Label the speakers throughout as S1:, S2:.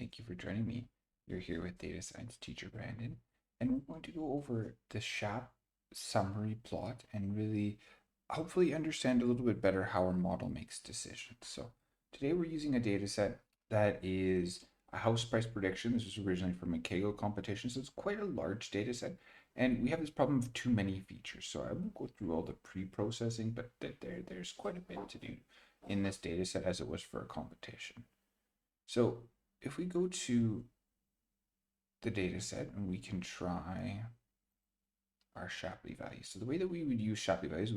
S1: thank you for joining me. You're here with data science teacher Brandon, and we're going to go over the shap summary plot and really hopefully understand a little bit better how our model makes decisions. So today we're using a data set that is a house price prediction. This was originally from a kaggle competition, so it's quite a large data set. And we have this problem of too many features. So I won't go through all the pre-processing, but there's quite a bit to do in this data set as it was for a competition. So if we go to the data set and we can try our Shapley values. So the way that we would use Shapley values,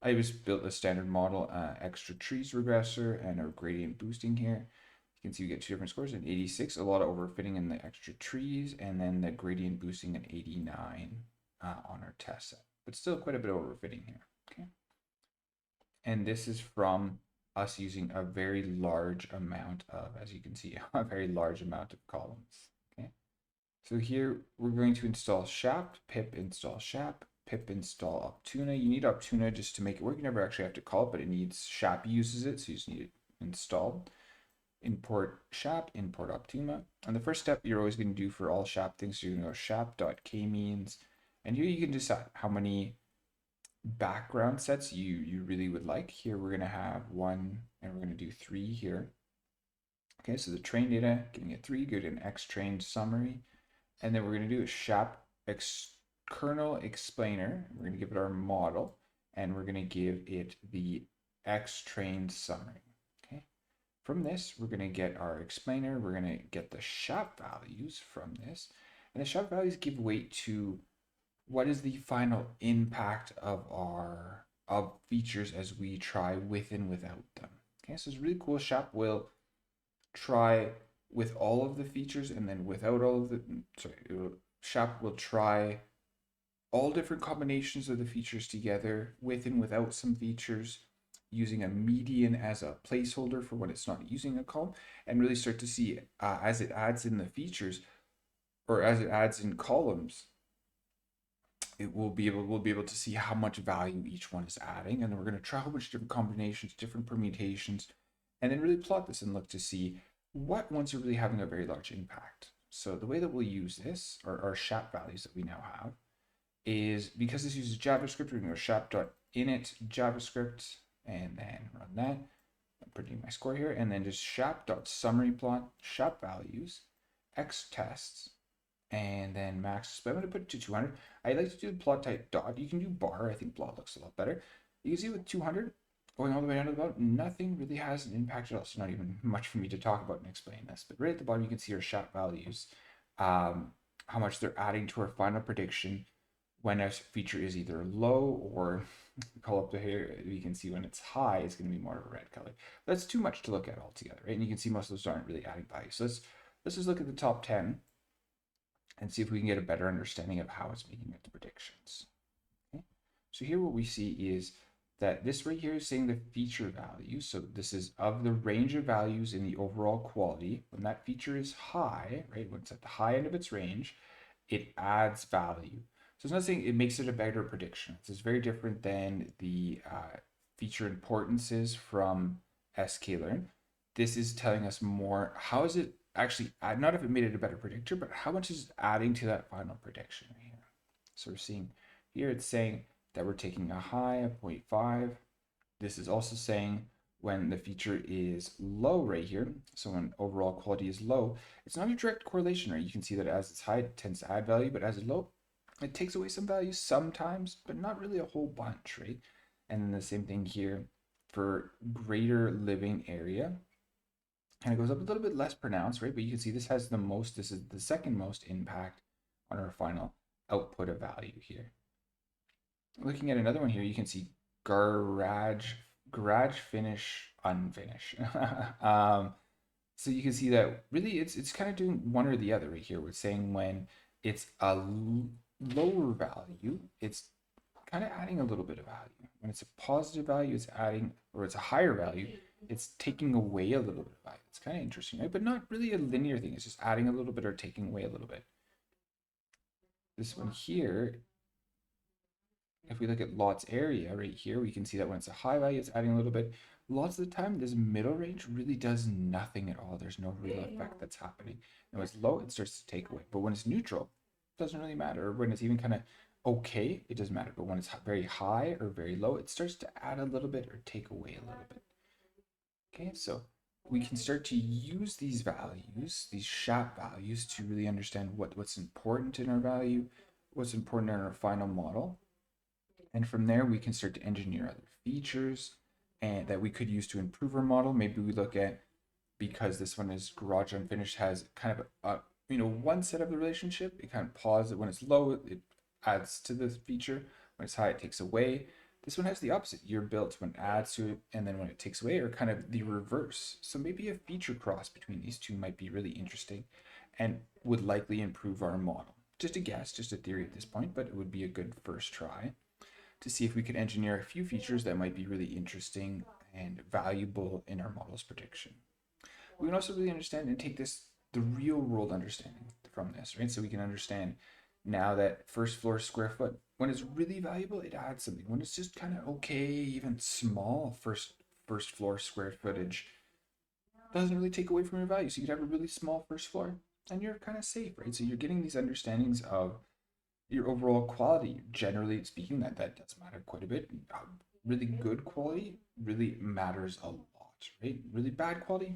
S1: I just built a standard model, extra trees regressor and a gradient boosting here. You can see we get two different scores, an 86, a lot of overfitting in the extra trees, and then the gradient boosting an 89 on our test set, but still quite a bit of overfitting here, okay? And this is from us using a very large amount of, as you can see, a very large amount of columns, okay? So here we're going to install shap, pip install shap, pip install Optuna. You need Optuna just to make it work. You never actually have to call it, but it needs shap uses it, so you just need it installed. Import shap, import Optuna. And the first step you're always going to do for all shap things, you're going to go shap.kmeans, and here you can decide how many background sets you really would like. Here we're going to have one, and we're going to do 3 here. Okay, so the train data, giving it 3, good, an X trained summary. And then we're going to do a shap kernel explainer. We're going to give it our model, and we're going to give it the X trained summary. Okay, from this, we're going to get our explainer. We're going to get the shap values from this, and the shap values give weight to what is the final impact of our features as we try with and without them. Okay, so it's really cool. Shap will try with all of the features and then without all of the, shap will try all different combinations of the features together with and without some features, using a median as a placeholder for when it's not using a column, and really start to see as it adds in the features or as it adds in columns, we'll be able to see how much value each one is adding, and then we're going to try a whole bunch of different combinations, different permutations, and then really plot this and look to see what ones are really having a very large impact. So the way that we'll use this, or our shap values that we now have, is because this uses JavaScript, we're going to go shap.init JavaScript and then run that. I'm putting my score here, and then just shap.summary plot, shap values, x tests, and then max display. I'm going to put it to 200. I like to do the plot type dot. You can do bar. I think plot looks a lot better. You can see with 200 going all the way down to the bottom, nothing really has an impact at all. So not even much for me to talk about and explain this. But right at the bottom, you can see our shap values, how much they're adding to our final prediction when a feature is either low or call up to here, you can see when it's high, it's going to be more of a red color. That's too much to look at altogether, right? And you can see most of those aren't really adding value. So let's just look at the top 10 and see if we can get a better understanding of how it's making its predictions. Okay? So here what we see is that this right here is saying the feature value. So this is of the range of values in the overall quality. When that feature is high, right, when it's at the high end of its range, it adds value. So it's not saying it makes it a better prediction. This is very different than the feature importances from sklearn. This is telling us more, how is it actually, not if it made it a better predictor, but how much is adding to that final prediction right here. So we're seeing here it's saying that we're taking a high of 0.5. This is also saying when the feature is low right here, so when overall quality is low, it's not a direct correlation, right? You can see that as it's high, it tends to add value, but as it's low, it takes away some value sometimes, but not really a whole bunch, right? And then the same thing here for greater living area. And it goes up a little bit less pronounced, right? But you can see this has the most, this is the second most impact on our final output of value here. Looking at another one here, you can see garage finish unfinish. So you can see that really it's kind of doing one or the other right here. We're saying when it's a lower value, it's kind of adding a little bit of value. When it's a positive value, it's adding, or it's a higher value, it's taking away a little bit of value. It's kind of interesting, right? But not really a linear thing. It's just adding a little bit or taking away a little bit. This one here, if we look at lots area right here, we can see that when it's a high value, it's adding a little bit. lots of the time this middle range really does nothing at all. There's no real effect that's happening. And when it's low, it starts to take away. But when it's neutral, it doesn't really matter. Or when it's even kind of okay, it doesn't matter. But when it's very high or very low, it starts to add a little bit or take away a little bit. Okay, so we can start to use these values, these shap values, to really understand what's important in our value, what's important in our final model. And from there, we can start to engineer other features and that we could use to improve our model. Maybe we look at, because this one is garage unfinished, has kind of one set of the relationship. It kind of pauses it when it's low, it adds to the feature. When it's high, it takes away. This one has the opposite. Your built when it adds to it, and then when it takes away, or kind of the reverse. So maybe a feature cross between these two might be really interesting and would likely improve our model. Just a guess, just a theory at this point, but it would be a good first try to see if we could engineer a few features that might be really interesting and valuable in our model's prediction. We can also really understand and take the real world understanding from this, right? So we can understand now that first floor square foot, when it's really valuable, it adds something. When it's just kind of okay, even small first floor square footage, doesn't really take away from your value. So you could have a really small first floor and you're kind of safe, right? So you're getting these understandings of your overall quality. Generally speaking, that does matter quite a bit. Really good quality really matters a lot, right? Really bad quality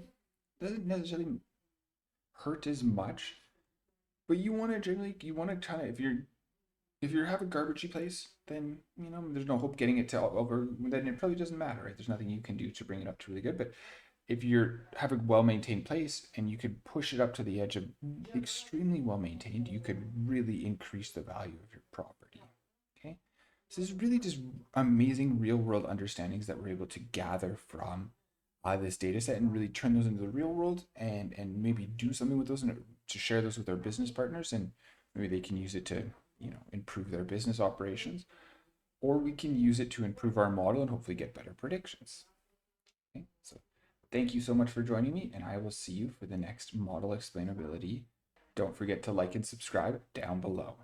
S1: doesn't necessarily hurt as much, but you want to kind of, if you have a garbagey place, then there's no hope getting it to over. Then it probably doesn't matter, right? There's nothing you can do to bring it up to really good. But if you have a well-maintained place and you could push it up to the edge of extremely well-maintained, you could really increase the value of your property. Okay, so there's really just amazing real-world understandings that we're able to gather from this data set and really turn those into the real world and maybe do something with those and to share those with our business partners, and maybe they can use it to improve their business operations, or we can use it to improve our model and hopefully get better predictions. Okay, so thank you so much for joining me, and I will see you for the next model explainability. Don't forget to like and subscribe down below.